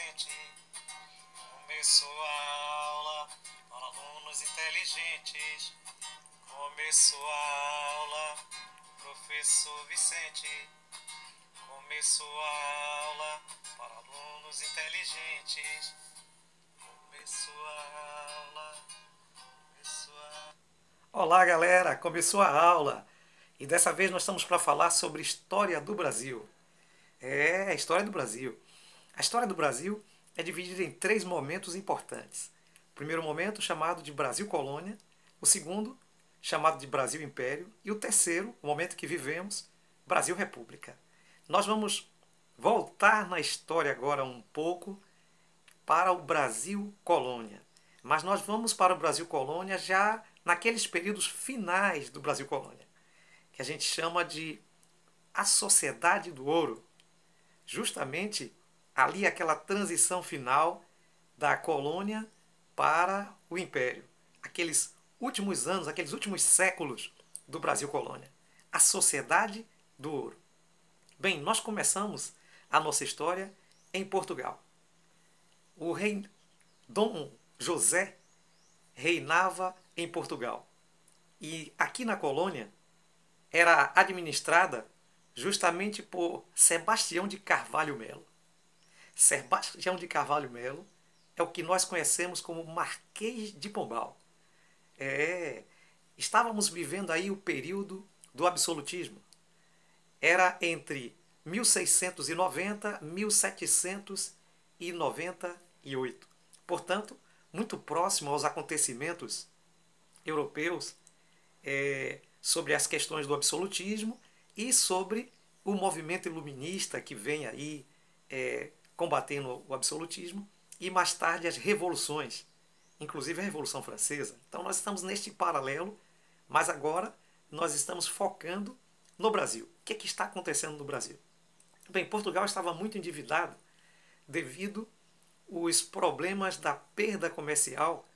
Vicente. Começou a aula para alunos inteligentes. Começou a aula, professor Vicente. Começou a aula para alunos inteligentes. Começou a aula, começou a... Olá, galera! Começou a aula e dessa vez nós estamos para falar sobre história do Brasil. A história do Brasil. A história do Brasil é dividida em três momentos importantes. O primeiro momento, chamado de Brasil Colônia. O segundo, chamado de Brasil Império. E o terceiro, o momento que vivemos, Brasil República. Nós vamos voltar na história agora um pouco para o Brasil Colônia. Mas nós vamos para o Brasil Colônia já naqueles períodos finais do Brasil Colônia, que a gente chama de a Sociedade do Ouro. Justamente ali aquela transição final da colônia para o império. Aqueles últimos anos, aqueles últimos séculos do Brasil Colônia. A Sociedade do Ouro. Bem, nós começamos a nossa história em Portugal. O rei Dom José reinava em Portugal. E aqui na colônia era administrada justamente por Sebastião de Carvalho Melo. Sebastião de Carvalho Melo é o que nós conhecemos como Marquês de Pombal. Estávamos vivendo aí o período do absolutismo. Era entre 1690 e 1798. Portanto, muito próximo aos acontecimentos europeus sobre as questões do absolutismo e sobre o movimento iluminista que vem aí combatendo o absolutismo e mais tarde as revoluções, inclusive a Revolução Francesa. Então nós estamos neste paralelo, mas agora nós estamos focando no Brasil. O que está acontecendo no Brasil? Bem, Portugal estava muito endividado devido aos problemas da perda comercial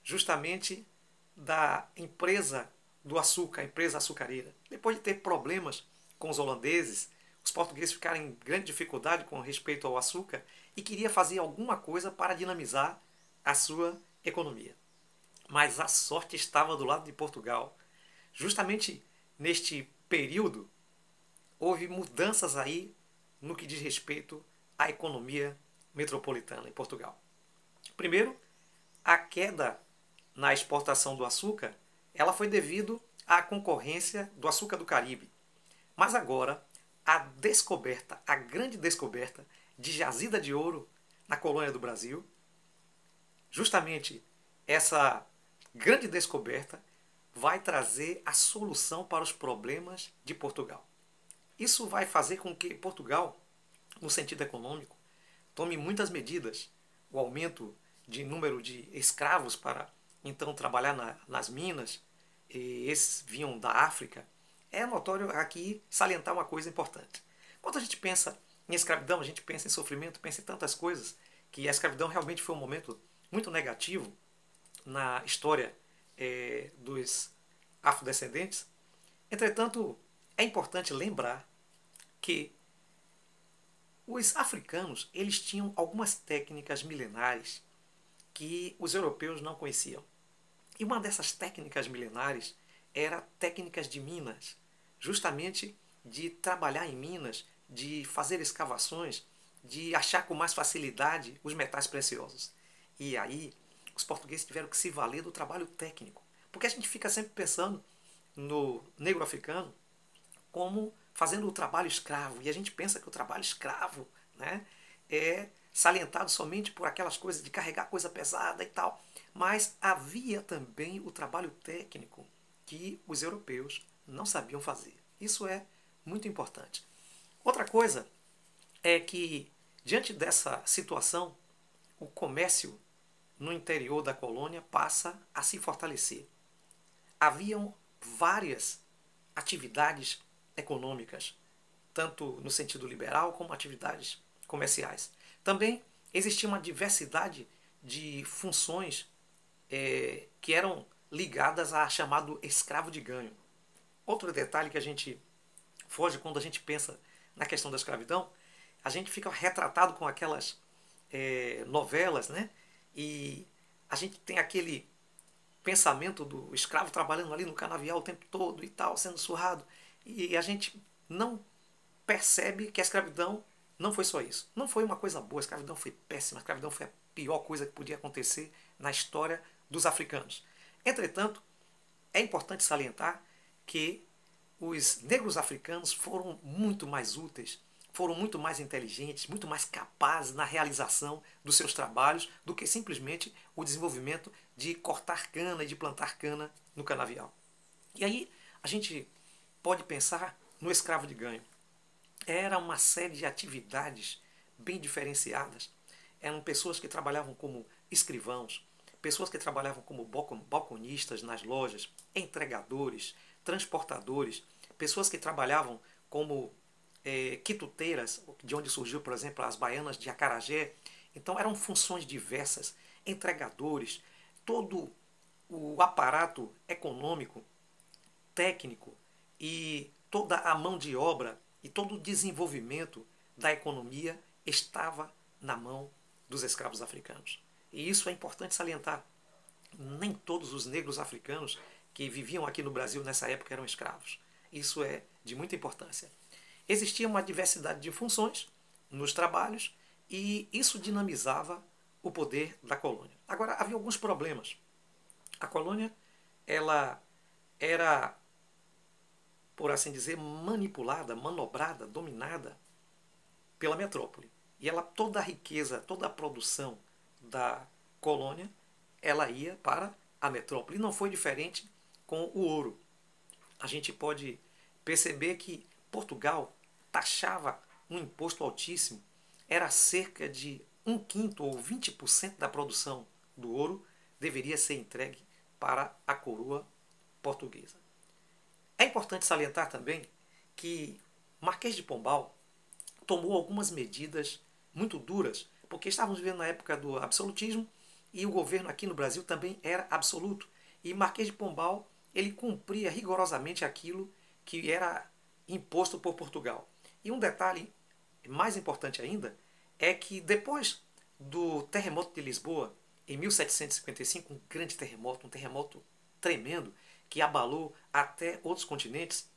justamente da empresa do açúcar, a empresa açucareira. Depois de ter problemas com os holandeses, os portugueses ficaram em grande dificuldade com respeito ao açúcar e queria fazer alguma coisa para dinamizar a sua economia. Mas a sorte estava do lado de Portugal. Justamente neste período, houve mudanças aí no que diz respeito à economia metropolitana em Portugal. Primeiro, a queda na exportação do açúcar, ela foi devido à concorrência do açúcar do Caribe. Mas agora, a descoberta, a grande descoberta de jazida de ouro na colônia do Brasil, justamente essa grande descoberta vai trazer a solução para os problemas de Portugal. Isso vai fazer com que Portugal, no sentido econômico, tome muitas medidas. O aumento de número de escravos para então trabalhar nas minas, e esses vinham da África. É notório aqui salientar uma coisa importante. Quando a gente pensa em escravidão, a gente pensa em sofrimento, pensa em tantas coisas, que a escravidão realmente foi um momento muito negativo na história dos afrodescendentes. Entretanto, é importante lembrar que os africanos eles tinham algumas técnicas milenares que os europeus não conheciam. E uma dessas técnicas milenares era técnicas de minas, justamente de trabalhar em minas, de fazer escavações, de achar com mais facilidade os metais preciosos. E aí os portugueses tiveram que se valer do trabalho técnico, porque a gente fica sempre pensando no negro africano como fazendo o trabalho escravo, e a gente pensa que o trabalho escravo, né, é salientado somente por aquelas coisas de carregar coisa pesada e tal. Mas havia também o trabalho técnico que os europeus não sabiam fazer. Isso é muito importante. Outra coisa é que, diante dessa situação, o comércio no interior da colônia passa a se fortalecer. Haviam várias atividades econômicas, tanto no sentido liberal como atividades comerciais. Também existia uma diversidade de funções que eram ligadas a chamado escravo de ganho. Outro detalhe que a gente foge quando a gente pensa na questão da escravidão, a gente fica retratado com aquelas novelas, né? E a gente tem aquele pensamento do escravo trabalhando ali no canavial o tempo todo e tal, sendo surrado. E a gente não percebe que a escravidão não foi só isso. Não foi uma coisa boa, a escravidão foi péssima, a escravidão foi a pior coisa que podia acontecer na história dos africanos. Entretanto, é importante salientar que os negros africanos foram muito mais úteis, foram muito mais inteligentes, muito mais capazes na realização dos seus trabalhos do que simplesmente o desenvolvimento de cortar cana e de plantar cana no canavial. E aí a gente pode pensar no escravo de ganho. Era uma série de atividades bem diferenciadas. Eram pessoas que trabalhavam como escrivãos, pessoas que trabalhavam como balconistas nas lojas, entregadores, transportadores, pessoas que trabalhavam como quituteiras, de onde surgiu, por exemplo, as baianas de acarajé. Então eram funções diversas, entregadores, todo o aparato econômico, técnico e toda a mão de obra e todo o desenvolvimento da economia estava na mão dos escravos africanos. E isso é importante salientar. Nem todos os negros africanos que viviam aqui no Brasil nessa época eram escravos. Isso é de muita importância. Existia uma diversidade de funções nos trabalhos e isso dinamizava o poder da colônia. Agora, havia alguns problemas. A colônia, ela era, por assim dizer, manipulada, manobrada, dominada pela metrópole. E ela, toda a riqueza, toda a produção da colônia, ela ia para a metrópole. E não foi diferente com o ouro. A gente pode perceber que Portugal taxava um imposto altíssimo. Era cerca de 1/5 ou 20% da produção do ouro deveria ser entregue para a coroa portuguesa. É importante salientar também que Marquês de Pombal tomou algumas medidas muito duras, porque estávamos vivendo na época do absolutismo e o governo aqui no Brasil também era absoluto. E Marquês de Pombal, ele cumpria rigorosamente aquilo que era imposto por Portugal. E um detalhe mais importante ainda é que depois do terremoto de Lisboa, em 1755, um grande terremoto, um terremoto tremendo, que abalou até outros continentes.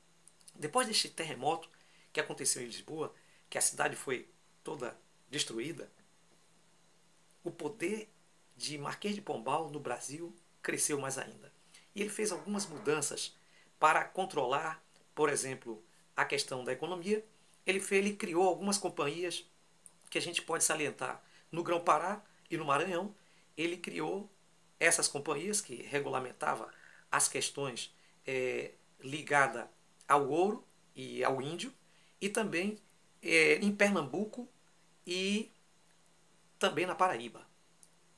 Depois deste terremoto que aconteceu em Lisboa, que a cidade foi toda destruída, o poder de Marquês de Pombal no Brasil cresceu mais ainda. E ele fez algumas mudanças para controlar, por exemplo, a questão da economia. Ele criou algumas companhias que a gente pode salientar. No Grão-Pará e no Maranhão, ele criou essas companhias que regulamentavam as questões ligadas ao ouro e ao índio, e também em Pernambuco e também na Paraíba.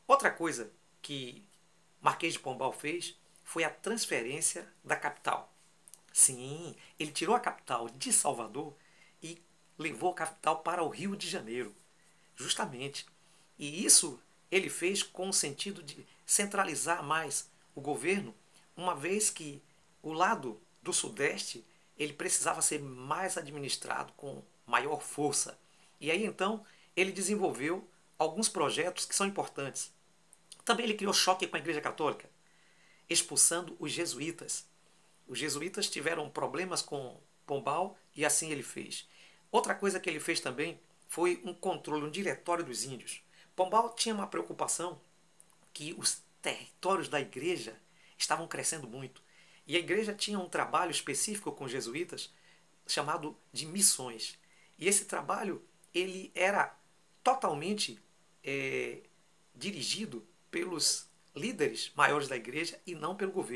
Outra coisa que Marquês de Pombal fez foi a transferência da capital. Sim, ele tirou a capital de Salvador e levou a capital para o Rio de Janeiro, justamente. E isso ele fez com o sentido de centralizar mais o governo, uma vez que o lado do Sudeste ele precisava ser mais administrado com maior força. E aí então ele desenvolveu alguns projetos que são importantes. Também ele criou choque com a Igreja Católica, expulsando os jesuítas. Os jesuítas tiveram problemas com Pombal e assim ele fez. Outra coisa que ele fez também foi um controle, um diretório dos índios. Pombal tinha uma preocupação que os territórios da igreja estavam crescendo muito. E a igreja tinha um trabalho específico com os jesuítas chamado de missões. E esse trabalho ele era totalmente dirigido pelos líderes maiores da igreja e não pelo governo.